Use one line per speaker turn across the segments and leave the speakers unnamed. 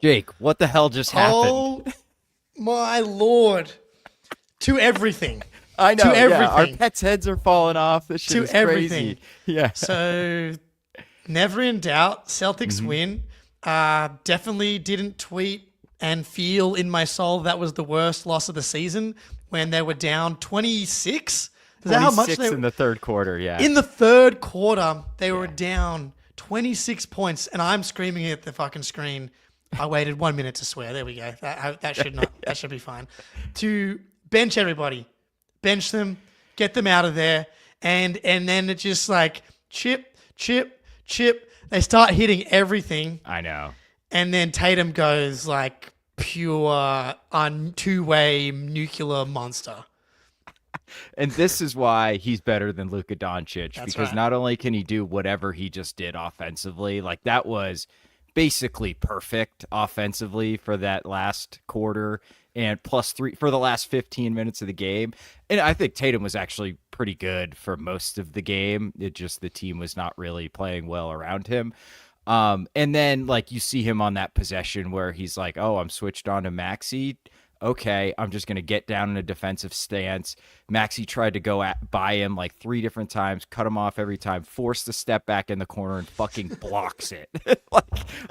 Jake, what the hell just happened?
Oh my lord. To everything.
I
To
know, yeah. Our
everything.
pets' heads are falling off. This shit
To
is
everything.
crazy. Yeah.
So, never in doubt, Celtics
hmm
win. Definitely didn't tweet and feel in my soul that was the worst loss of the season when they were down 26. Is that how much
26
they
in the third quarter, yeah.
in the third quarter, they were
Yeah.
down 26 points, and I'm screaming at the fucking screen. I waited 1 minute to swear. There we go. That should not. That should be fine. To bench everybody, bench them, get them out of there, and then it's just like chip, chip, chip. They start hitting everything,
I know.
and then Tatum goes like pure two-way nuclear monster.
And this is why he's better than Luka Doncic,
That's
because
right.
not only can he do whatever he just did offensively, like that was basically perfect offensively for that last quarter and plus three for the last 15 minutes of the game. And I think Tatum was actually pretty good for most of the game. It just the team was not really playing well around him. And then like you see him on that possession where he's like, "Oh, I'm switched on to Maxi. Okay, I'm just gonna get down in a defensive stance." Maxi tried to go at by him like three different times, cut him off every time, forced to step back in the corner and fucking blocks it. Like,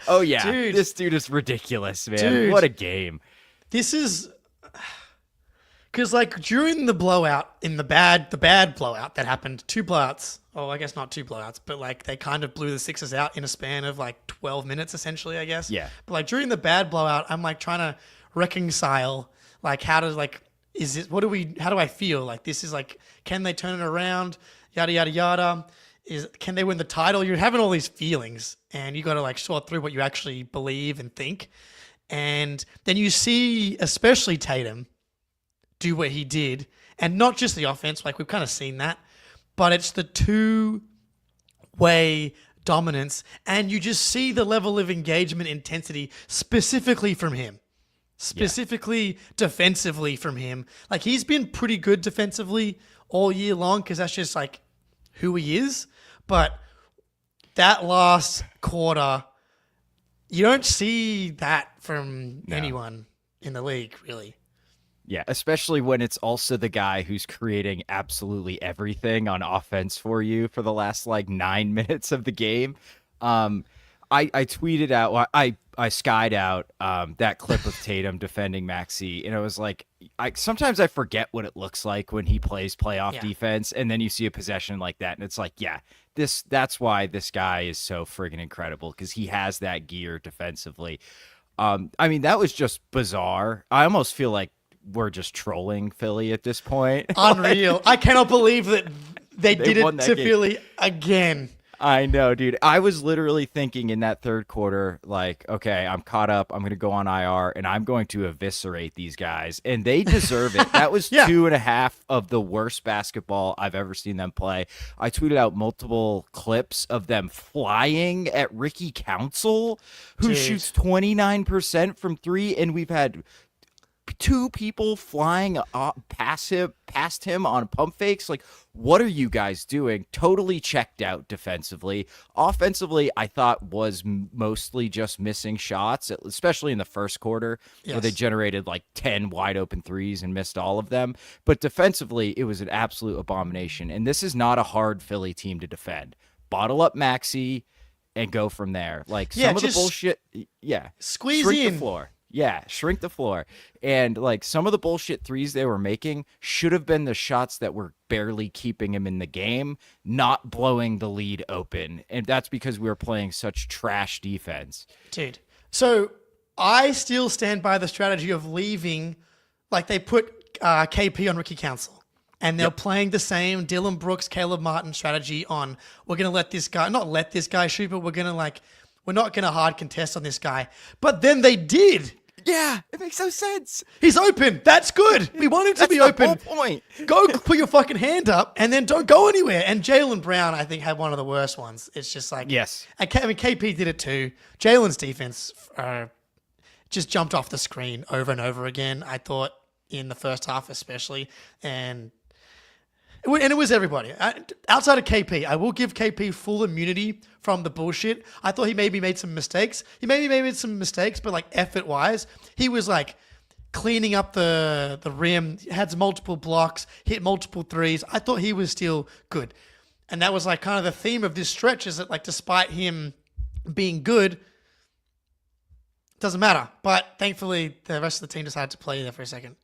oh yeah,
Dude,
this dude is ridiculous, man. What
dude,
a game.
this is because like during the blowout in the bad blowout that happened, two blowouts. Oh, I guess not two blowouts, but like they kind of blew the Sixers out in a span of like 12 minutes, essentially. I guess.
Yeah.
But like during the bad blowout, I'm like trying to reconcile like how does like is it what do we how do I feel like this is like can they turn it around yada yada yada is can they win the title? You're having all these feelings and you got to like sort through what you actually believe and think, and then you see especially Tatum do what he did, and not just the offense, like we've kind of seen that, but it's the two-way dominance, and you just see the level of engagement intensity specifically from him,
Yeah.
specifically defensively from him. Like he's been pretty good defensively all year long because that's just like who he is, but that last quarter, you don't see that from
No.
anyone in the league, really.
Yeah, especially when it's also the guy who's creating absolutely everything on offense for you for the last like 9 minutes of the game. Um, I tweeted out, well, I skied out that clip of Tatum defending Maxi, and it was like, I sometimes I forget what it looks like when he plays playoff
Yeah.
defense, and then you see a possession like that, and it's like, yeah, that's why this guy is so friggin' incredible because he has that gear defensively. I mean, that was just bizarre. I almost feel like we're just trolling Philly at this point.
Unreal. I cannot believe that they
They
did
won
it
that
to
game.
Philly again.
I know, dude. I was literally thinking in that third quarter, like, okay, I'm caught up. I'm going to go on IR and I'm going to eviscerate these guys. And they deserve it. That was
Yeah.
2.5 of the worst basketball I've ever seen them play. I tweeted out multiple clips of them flying at Ricky Council, who
Dude.
shoots 29% from three. And we've had two people flying past him on pump fakes. Like, what are you guys doing? Totally checked out defensively. Offensively, I thought was mostly just missing shots, especially in the first quarter where they
Yes.
generated like 10 wide open threes and missed all of them. But defensively, it was an absolute abomination. And this is not a hard Philly team to defend. Bottle up Maxi and go from there. Like
Yeah,
some of the
just
bullshit, yeah,
squeeze
shrink the
in.
floor. Yeah, shrink the floor. And like some of the bullshit threes they were making should have been the shots that were barely keeping him in the game, not blowing the lead open. And that's because we were playing such trash defense.
Dude. So I still stand by the strategy of leaving, like they put KP on Ricky Council. And they're playing the same Dylan Brooks, Caleb Martin strategy on we're going to let this guy, not let this guy shoot, but we're not going to hard contest on this guy. But then they did.
Yeah, it makes no sense.
He's open. That's good. We want him to
That's
be
the
open.
whole point.
Go put your fucking hand up and then don't go anywhere. And Jalen Brown, I think, had one of the worst ones. It's just like,
Yes.
I mean, KP did it too. Jalen's defense just jumped off the screen over and over again, I thought, in the first half especially. And And it was everybody. Outside of KP, I will give KP full immunity from the bullshit. I thought he maybe made some mistakes. But like effort-wise, he was like cleaning up the rim, had multiple blocks, hit multiple threes. I thought he was still good. And that was like kind of the theme of this stretch, is that like despite him being good, it doesn't matter. But thankfully, the rest of the team decided to play there for a second.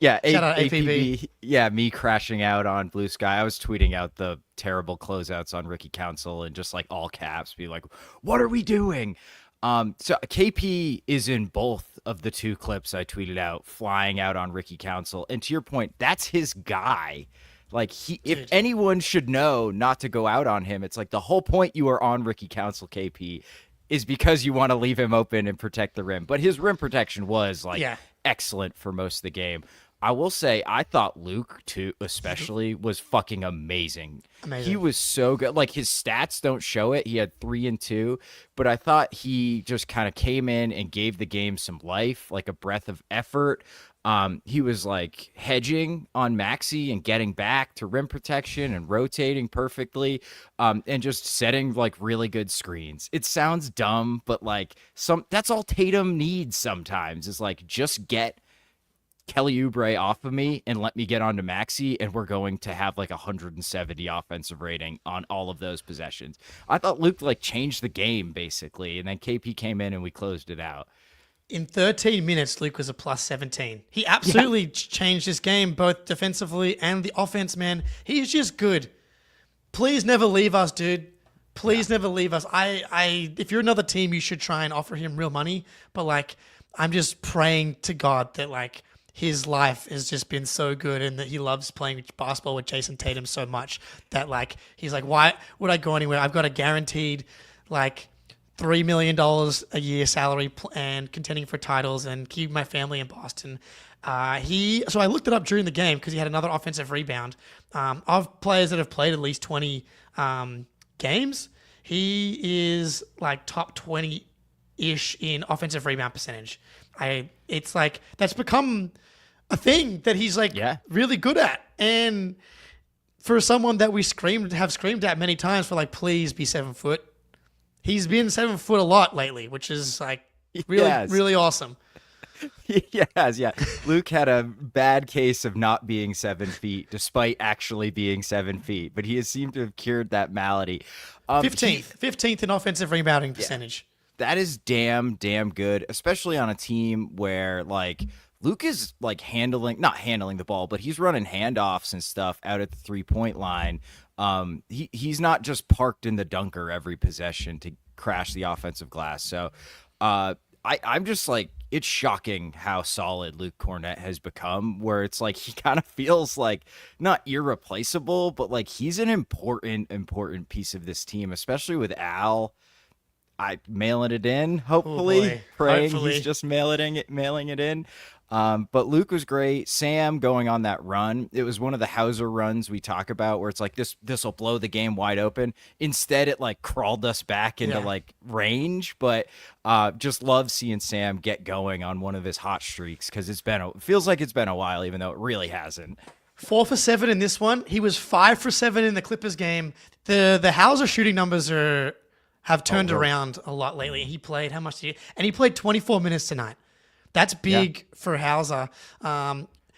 Yeah,
Shout out APB.
Yeah, me crashing out on Blue Sky. I was tweeting out the terrible closeouts on Ricky Council and just like all caps, be like, "What are we doing?" So KP is in both of the two clips I tweeted out, flying out on Ricky Council. And to your point, that's his guy. Like if anyone should know not to go out on him, it's like the whole point you are on Ricky Council, KP, is because you want to leave him open and protect the rim. But his rim protection was like excellent for most of the game. I will say, I thought Luke, too, especially, was fucking amazing. He was so good. Like, his stats don't show it. He had 3 and 2, but I thought he just kind of came in and gave the game some life, like a breath of effort. He was, like, hedging on Maxey and getting back to rim protection and rotating perfectly, and just setting, like, really good screens. It sounds dumb, but, like, that's all Tatum needs sometimes, is, like, just get Kelly Oubre off of me and let me get onto Maxey, and we're going to have like 170 offensive rating on all of those possessions. I thought Luke like changed the game basically, and then KP came in and we closed it out.
In 13 minutes, Luke was a plus 17. He absolutely changed his game, both defensively and the offense, man. He's just good. Please never leave us, dude. Please never leave us. If you're another team, you should try and offer him real money. But like, I'm just praying to God that like, his life has just been so good, and that he loves playing basketball with Jason Tatum so much that like he's like, why would I go anywhere? I've got a guaranteed like $3 million a year salary and contending for titles and keep my family in Boston. So I looked it up during the game because he had another offensive rebound. Of players that have played at least 20 games, he is like top 20-ish in offensive rebound percentage. It's like that's become a thing that he's like really good at. And for someone that we have screamed at many times for like, please be 7 foot. He's been 7 foot a lot lately, which is like really awesome.
Yes, yeah. Luke had a bad case of not being 7 feet, despite actually being 7 feet, but he has seemed to have cured that malady.
15th in offensive rebounding percentage.
That is damn good, especially on a team where like Luke is like not handling the ball, but he's running handoffs and stuff out at the 3-point line. He's not just parked in the dunker every possession to crash the offensive glass. So I'm just like, it's shocking how solid Luke Cornett has become, where it's like he kind of feels like not irreplaceable, but like he's an important piece of this team, especially with Al. Mailing it in, hopefully. He's just mailing it in. But Luke was great. Sam going on that run. It was one of the Hauser runs we talk about where it's like this will blow the game wide open. Instead, it like crawled us back into like range. But just love seeing Sam get going on one of his hot streaks because it feels like it's been a while, even though it really hasn't.
4 for 7 in this one. He was 5 for 7 in the Clippers game. The Hauser shooting numbers have turned around a lot lately. He played, how much did he? And he played 24 minutes tonight. That's big for Hauser.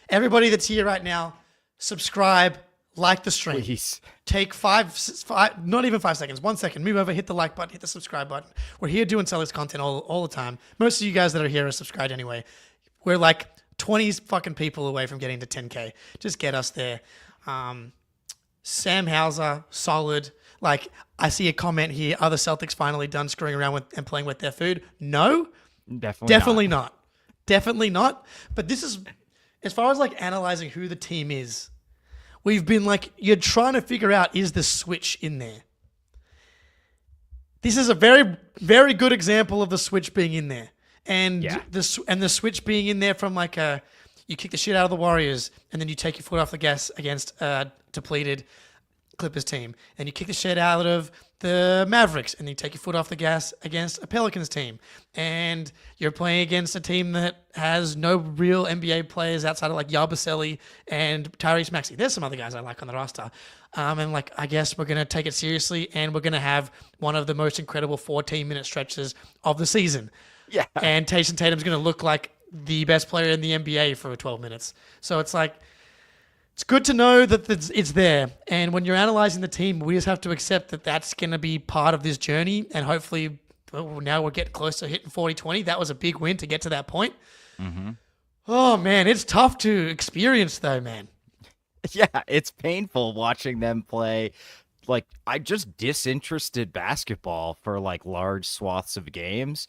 Everybody that's here right now, subscribe, like the stream.
Please.
Take five, not even 5 seconds, 1 second. Move over, hit the like button, hit the subscribe button. We're here doing Celtics content all the time. Most of you guys that are here are subscribed anyway. We're like 20 fucking people away from getting to 10K. Just get us there. Sam Hauser, solid. Like, I see a comment here, are the Celtics finally done screwing around with and playing with their food? No. Definitely not. Definitely not. But this is, as far as like analyzing who the team is, we've been like, you're trying to figure out, is the switch in there? This is a very, very good example of the switch being in there. And the switch being in there from like you kick the shit out of the Warriors and then you take your foot off the gas against depleted Clippers team, and you kick the shit out of the Mavericks, and you take your foot off the gas against a Pelicans team, and you're playing against a team that has no real NBA players outside of like Yabusele and Tyrese Maxey. There's some other guys I like on the roster, and like I guess we're gonna take it seriously, and we're gonna have one of the most incredible 14-minute stretches of the season.
Yeah.
And Taysom Tatum's gonna look like the best player in the NBA for 12 minutes. So it's like, it's good to know that it's there. And when you're analyzing the team, we just have to accept that that's going to be part of this journey. And hopefully, now we're getting close to hitting 40-20. That was a big win to get to that point.
Mm-hmm.
Oh, man, it's tough to experience, though, man.
Yeah, it's painful watching them play. Like, I just disinterested basketball for like large swaths of games.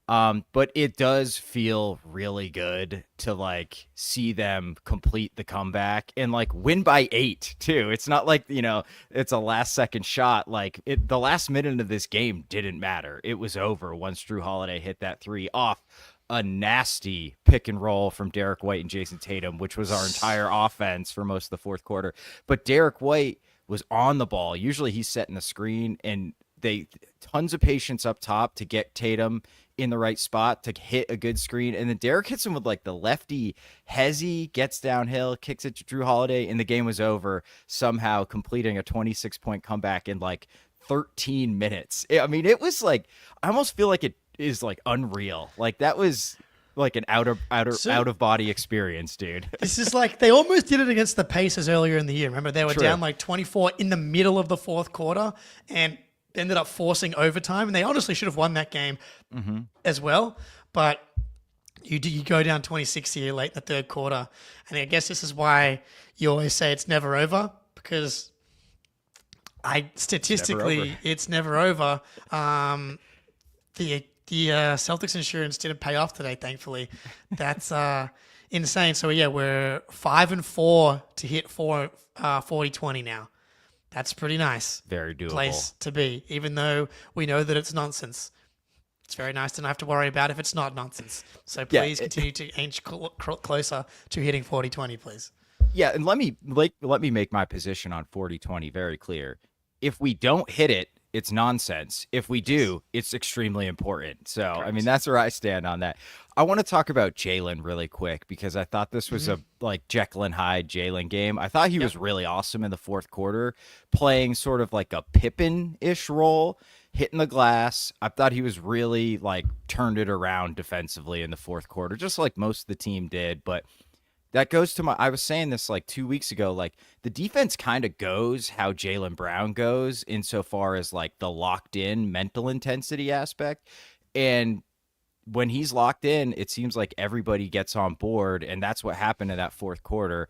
But it does feel really good to like see them complete the comeback and like win by 8 too. It's not like, it's a last second shot. Like the last minute of this game didn't matter. It was over once Drew Holiday hit that 3 off a nasty pick and roll from Derek White and Jason Tatum, which was our entire offense for most of the fourth quarter. But Derek White was on the ball. Usually he's setting the screen, and they tons of patience up top to get Tatum in the right spot to hit a good screen. And then Derek hits him with like the lefty hezzy, gets downhill, kicks it to Drew Holiday, and the game was over, somehow completing a 26-point comeback in like 13 minutes. I mean, it was like, I almost feel like it is like unreal. Like that was like an out of body experience, dude.
This is like, they almost did it against the Pacers earlier in the year. Remember, they were down like 24 in the middle of the fourth quarter and ended up forcing overtime, and they honestly should have won that game as well. But you go down 26 here late in the third quarter, and I guess this is why you always say it's never over, because statistically it's never over. The Celtics insurance didn't pay off today, thankfully. That's insane. So yeah, we're 5-4 to hit 40-20 now. That's pretty nice.
Very doable
place to be, even though we know that it's nonsense. It's very nice to not have to worry about if it's not nonsense. So please continue to inch closer to hitting 40-20, please.
Yeah, and let me make my position on 40-20 very clear. If we don't hit it, it's nonsense. If we do, it's extremely important. So, correct. I mean, that's where I stand on that. I want to talk about Jalen really quick, because I thought this was a like Jekyll and Hyde Jalen game. I thought he was really awesome in the fourth quarter, playing sort of like a Pippen-ish role, hitting the glass. I thought he was really like turned it around defensively in the fourth quarter, just like most of the team did. But that goes to I was saying this like 2 weeks ago, like the defense kind of goes how Jaylen Brown goes insofar as like the locked in mental intensity aspect. And when he's locked in, it seems like everybody gets on board. And that's what happened in that fourth quarter.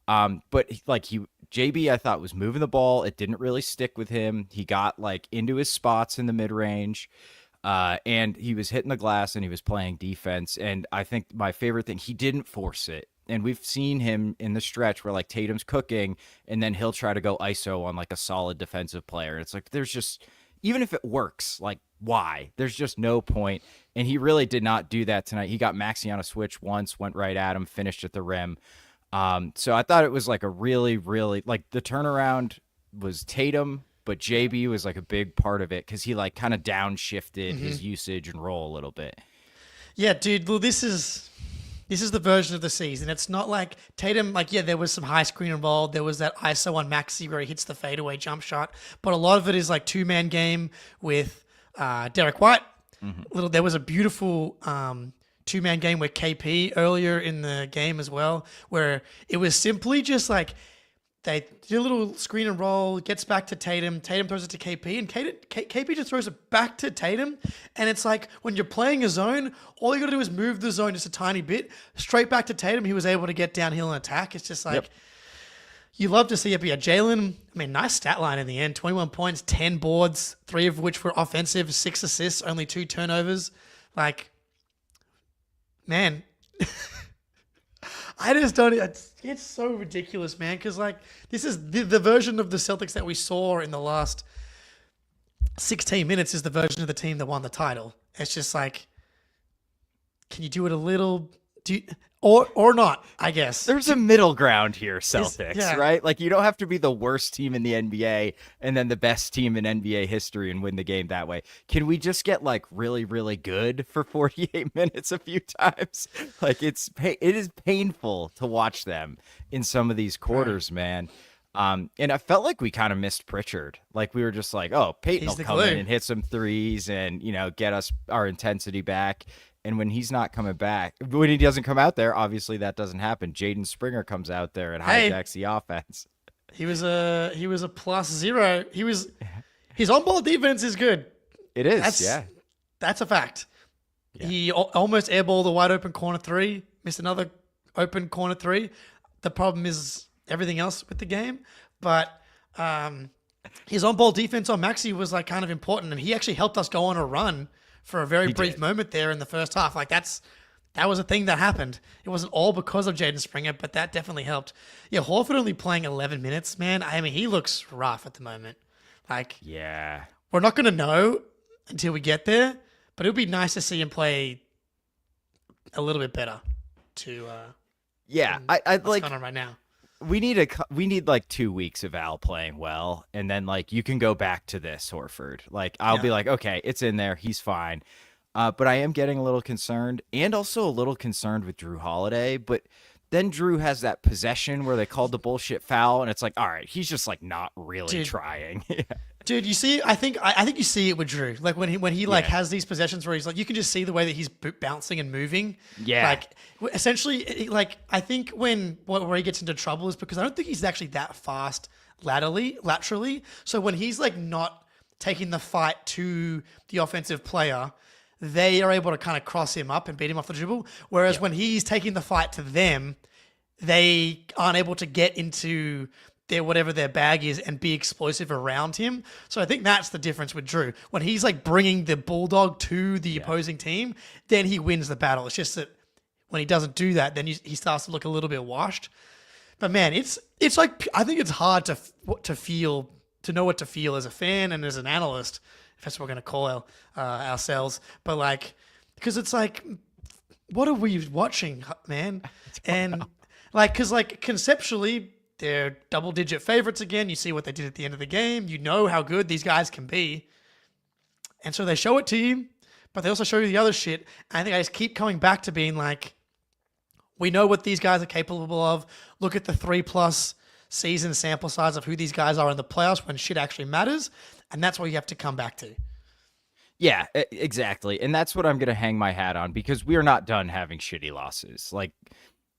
But like JB, I thought was moving the ball. It didn't really stick with him. He got like into his spots in the mid range. And he was hitting the glass and he was playing defense. And I think my favorite thing, he didn't force it. And we've seen him in the stretch where like Tatum's cooking and then he'll try to go ISO on like a solid defensive player. It's like, there's just, even if it works, like why? There's just no point. And he really did not do that tonight. He got Maxey on a switch once, went right at him, finished at the rim. So I thought it was like a really, really, like the turnaround was Tatum, but JB was like a big part of it because he like kind of downshifted his usage and role a little bit.
Yeah, dude. Well, this is the version of the season. It's not like Tatum, like, yeah, there was some high screen involved. There was that ISO on Maxey where he hits the fadeaway jump shot. But a lot of it is like two-man game with Derek White. There was a beautiful two-man game with KP earlier in the game as well, where it was simply just like they did a little screen and roll, gets back to Tatum. Tatum throws it to KP, and KP just throws it back to Tatum. And it's like when you're playing a zone, all you got to do is move the zone just a tiny bit, straight back to Tatum. He was able to get downhill and attack. It's just like, you love to see it. But yeah, Jalen, I mean, nice stat line in the end. 21 points, 10 boards, 3 of which were offensive, 6 assists, only 2 turnovers. Like, man, I just don't. It's so ridiculous, man. Because like this is the version of the Celtics that we saw in the last 16 minutes is the version of the team that won the title. It's just like, can you do it a little Or not, I guess.
There's a middle ground here, Celtics,
yeah.
right? Like, you don't have to be the worst team in the NBA and then the best team in NBA history and win the game that way. Can we just get like really, really good for 48 minutes a few times? Like, it is painful to watch them in some of these quarters, man. And I felt like we kind of missed Pritchard. Like, we were just like, oh, Peyton will come in and hit some threes and, get us our intensity back. And when he's not coming back, when he doesn't come out there, obviously that doesn't happen. Jaden Springer comes out there and hijacks the offense.
He was a +0. His on-ball defense is good.
It is,
That's a fact.
Yeah.
He almost airballed a wide open corner 3, missed another open corner 3. The problem is everything else with the game, but his on-ball defense on Maxey was like kind of important, and he actually helped us go on a run for a very brief moment there in the first half. Like that was a thing that happened. It wasn't all because of Jaden Springer, but that definitely helped. Yeah, Horford only playing 11 minutes, man. I mean, he looks rough at the moment. Like,
yeah,
we're not going to know until we get there, but it would be nice to see him play a little bit better.
I'd like
going on right now.
We need like 2 weeks of Al playing well, and then like you can go back to this Horford. Like I'll be like, okay, it's in there, he's fine. But I am getting a little concerned, and also a little concerned with Drew Holiday. But then Drew has that possession where they called the bullshit foul, and it's like, all right, he's just like not really trying.
Dude, you see, I think you see it with Drew. Like when he like has these possessions where he's like, you can just see the way that he's bouncing and moving.
Yeah.
Like essentially, like I think where he gets into trouble is because I don't think he's actually that fast laterally. So when he's like not taking the fight to the offensive player, they are able to kind of cross him up and beat him off the dribble. Whereas when he's taking the fight to them, they aren't able to get into whatever their bag is and be explosive around him. So I think that's the difference with Drew. When he's like bringing the bulldog to the opposing team, then he wins the battle. It's just that when he doesn't do that, then he starts to look a little bit washed. But man, it's like, I think it's hard to know what to feel as a fan and as an analyst, if that's what we're going to call ourselves. But like, because it's like, what are we watching, man? And like, because like conceptually, they're double-digit favorites again. You see what they did at the end of the game. You know how good these guys can be. And so they show it to you, but they also show you the other shit. And I think I just keep coming back to being like, we know what these guys are capable of. Look at the 3+ season sample size of who these guys are in the playoffs when shit actually matters. And that's what you have to come back to.
Yeah, exactly. And that's what I'm going to hang my hat on, because we are not done having shitty losses. Like,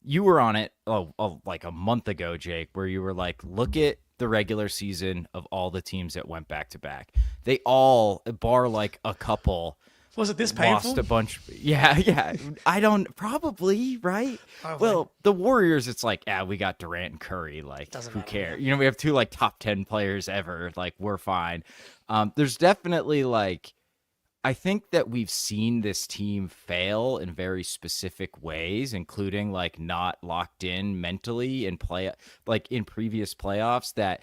you were on it like a month ago, Jake, where you were like, look at the regular season of all the teams that went back to back. They all, bar like a couple,
was it this painful?
Lost a bunch. Yeah. Probably, right?
Probably.
Well, the Warriors, it's like, we got Durant and Curry. Like, who cares? We have 2 like top 10 players ever. Like, we're fine. There's definitely like, I think that we've seen this team fail in very specific ways, including like not locked in mentally in previous playoffs, that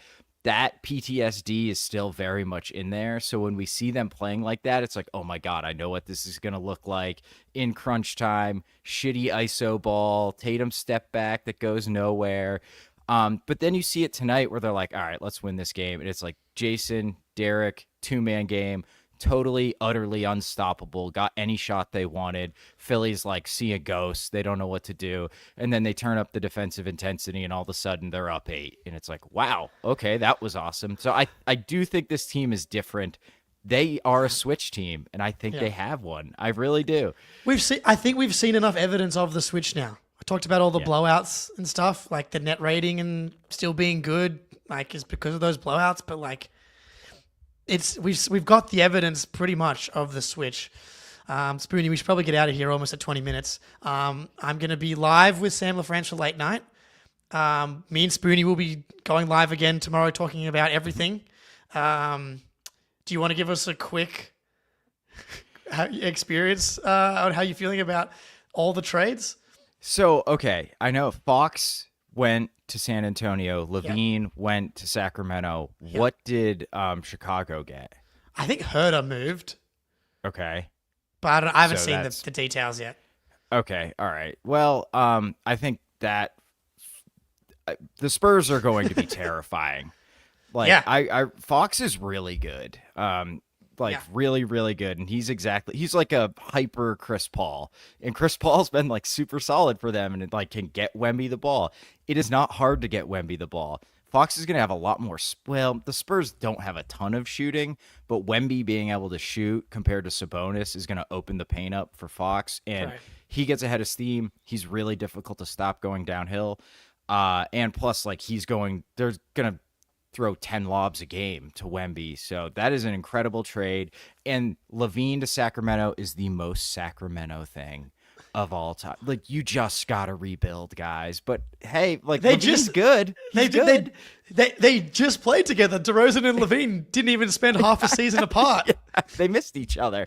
PTSD is still very much in there. So when we see them playing like that, it's like, oh my God, I know what this is going to look like in crunch time, shitty ISO ball, Tatum step back that goes nowhere. But then you see it tonight where they're like, all right, let's win this game. And it's like Jason, Derek, 2-man game. Totally, utterly unstoppable. Got any shot they wanted. Philly's like see a ghost. They don't know what to do. And then they turn up the defensive intensity and all of a sudden they're up 8. And it's like, wow, okay, that was awesome. So I do think this team is different. They are a switch team, and I think they have one. I really do.
I think we've seen enough evidence of the switch now. I talked about all the blowouts and stuff, like the net rating and still being good, like is because of those blowouts, but like we've got the evidence pretty much of the switch. Spoonie, we should probably get out of here almost at 20 minutes. I'm going to be live with Sam LaFrance for late night. Me and Spoonie will be going live again tomorrow talking about everything. Do you want to give us a quick experience on how you're feeling about all the trades?
So, okay, I know Fox went to San Antonio. Levine went to Sacramento. Yep. What did Chicago get?
I think Herder moved.
Okay.
But I haven't seen the details yet.
Okay, all right. Well, I think that the Spurs are going to be terrifying. Like
Yeah.
Fox is really good. Like
Yeah.
really, really good. And he's like a hyper Chris Paul. And Chris Paul's been like super solid for them and it like can get Wemby the ball. It is not hard to get Wemby the ball. Fox is going to have a lot more. Well, the Spurs don't have a ton of shooting, but Wemby being able to shoot compared to Sabonis is going to open the paint up for Fox. And
Right.
he gets ahead of steam. He's really difficult to stop going downhill. And plus, like they're going to throw 10 lobs a game to Wemby. So that is an incredible trade. And Levine to Sacramento is the most Sacramento thing of all time. Like, you just got to rebuild, guys. But hey, like, Levine's good. He's good.
They just played together. DeRozan and Levine didn't even spend half a season apart.
Yeah, they missed each other.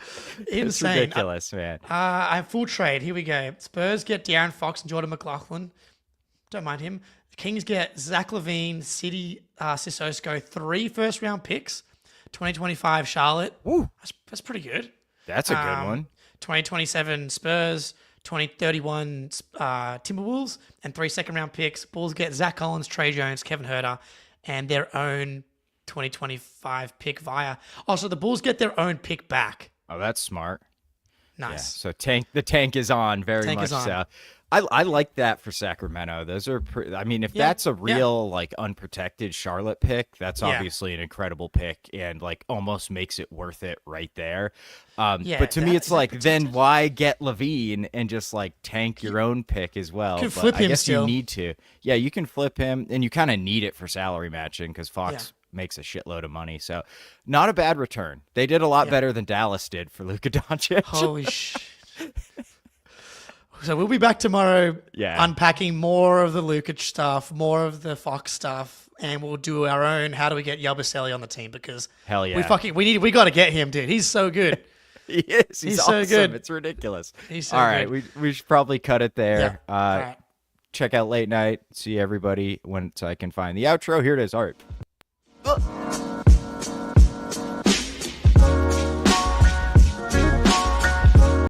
Insane.
It's ridiculous, man.
I have full trade. Here we go. Spurs get De'Aaron Fox and Jordan McLaughlin. Don't mind him. Kings get Zach LaVine, City Sissoko, 3 first-round picks. 2025 Charlotte.
Woo.
That's pretty good.
That's a good one.
2027 Spurs, 2031 Timberwolves, and 3 second-round picks. Bulls get Zach Collins, Trey Jones, Kevin Huerter, and their own 2025 pick via. Also, the Bulls get their own pick back.
Oh, that's smart.
Nice.
Yeah, so the tank is on very much so. I like that for Sacramento. Those are I mean, if that's a real like unprotected Charlotte pick, that's obviously an incredible pick and like almost makes it worth it right there. But to me it's like then why get Levine and just like tank your own pick as well?
You can
but
flip
I
him
guess
still.
you need to. Yeah, you can flip him and you kind of need it for salary matching because Fox makes a shitload of money. So not a bad return. They did a lot better than Dallas did for Luka Doncic.
Holy shit. So we'll be back tomorrow unpacking more of the Lukic stuff, more of the Fox stuff, and we'll do our own how do we get Yabusele on the team because
hell yeah.
we got to get him, dude. He's so good.
He is. He's awesome.
so good.
It's ridiculous.
He's so
All right,
good.
we should probably cut it there.
Yeah. All right.
Check out Late Night. See everybody once I can find the outro. Here it is. All right.